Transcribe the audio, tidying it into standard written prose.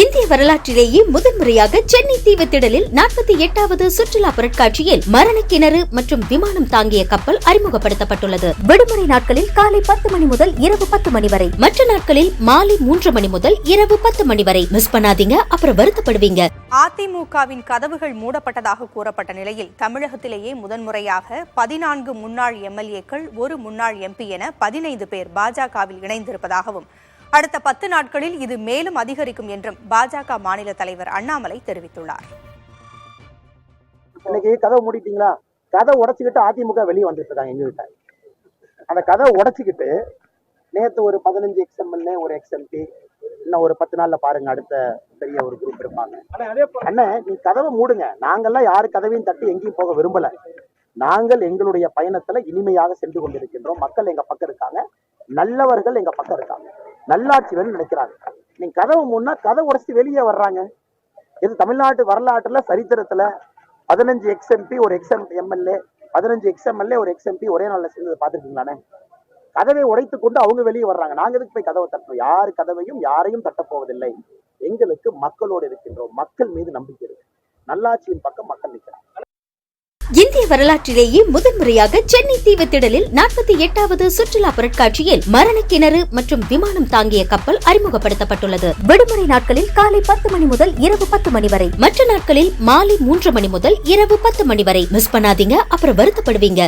இந்திய வரலாற்றிலேயே முதன்முறையாக சென்னை தீவுத்திடலில் 48வது சுற்றுலா பொருட்காட்சியில் மரண கிணறு மற்றும் விமானம் தாங்கிய கப்பல் அறிமுகப்படுத்தப்பட்டுள்ளது. விடுமுறை நாட்களில் காலை 10 மணி முதல் இரவு 10 மணி வரை, மற்ற நாட்களில் மாலை 3 மணி முதல் இரவு 10 மணி வரை. மிஸ் பண்ணாதீங்க, அப்புறம் வருத்தப்படுவீங்க. அதிமுகவின் கதவுகள் மூடப்பட்டதாக கூறப்பட்ட நிலையில் தமிழகத்திலேயே முதன்முறையாக 14 முன்னாள் எம்எல்ஏக்கள், ஒரு முன்னாள் எம்பி என 15 பேர் பாஜகவில் இணைந்திருப்பதாகவும் அடுத்த 10 நாட்களில் இது மேலும் அதிகரிக்கும் என்றும் பாஜக மாநில தலைவர் அண்ணாமலை தெரிவித்துள்ளார். இன்னைக்கு கதவை மூடிட்டீங்களா? கதை உடைச்சுக்கிட்டு அதிமுக வெளியே வந்துட்டு இருக்காங்க எங்க கிட்ட. அந்த கதை உடைச்சுக்கிட்டு நேற்று ஒரு 15 எக்ஸ்எம்எல்ஏ, ஒரு எக்ஸ்எம்பி, இன்னும் ஒரு 10 நாள்ல பாருங்க அடுத்த பெரிய ஒரு குரூப் இருப்பாங்க. அண்ணன், நீ கதவை மூடுங்க. நாங்கெல்லாம் யாரு கதவையும் தட்டி எங்கேயும் போக விரும்பல. நாங்கள் எங்களுடைய பயணத்துல இனிமையாக சென்று கொண்டிருக்கின்றோம். மக்கள் எங்க பக்கம் இருக்காங்க, நல்லவர்கள் எங்க பக்கம் இருக்காங்க, நல்லாட்சி வேணும்னு நினைக்கிறாங்க. நீங்க கதவு மூணுனா கதை உடைச்சு வெளியே வர்றாங்க. இது தமிழ்நாட்டு வரலாற்றுல சரித்திரத்துல 15 எக்ஸ்எம்பி, ஒரு எம்எல்ஏ, 15 எக்ஸ்எம்எல்ஏ, ஒரு எக்ஸ்எம்பி ஒரே நாள்ல சேர்ந்து பாத்துருக்கீங்களானே? கதவை உடைத்து கொண்டு அவங்க வெளியே வர்றாங்க. நாங்க எதுக்கு போய் கதவை தட்டணும்? யாரு கதவையும் யாரையும் தட்டப்போவதில்லை. எங்களுக்கு மக்களோடு இருக்கின்றோம். மக்கள் மீது நம்பிக்கை இருக்கு. நல்லாட்சியின் பக்கம் மக்கள் நிற்கிறாங்க. இந்திய வரலாற்றிலேயே முதன்முறையாக சென்னை தீவுத்திடலில் 48வது சுற்றுலா பொருட்காட்சியில் மரண கிணறு மற்றும் விமானம் தாங்கிய கப்பல் அறிமுகப்படுத்தப்பட்டுள்ளது. விடுமுறை நாட்களில் காலை 10 மணி முதல் இரவு 10 மணி வரை, மற்ற நாட்களில் மாலை 3 மணி முதல் இரவு 10 மணி வரை. மிஸ் பண்ணாதீங்க, அப்புறம் வருத்தப்படுவீங்க.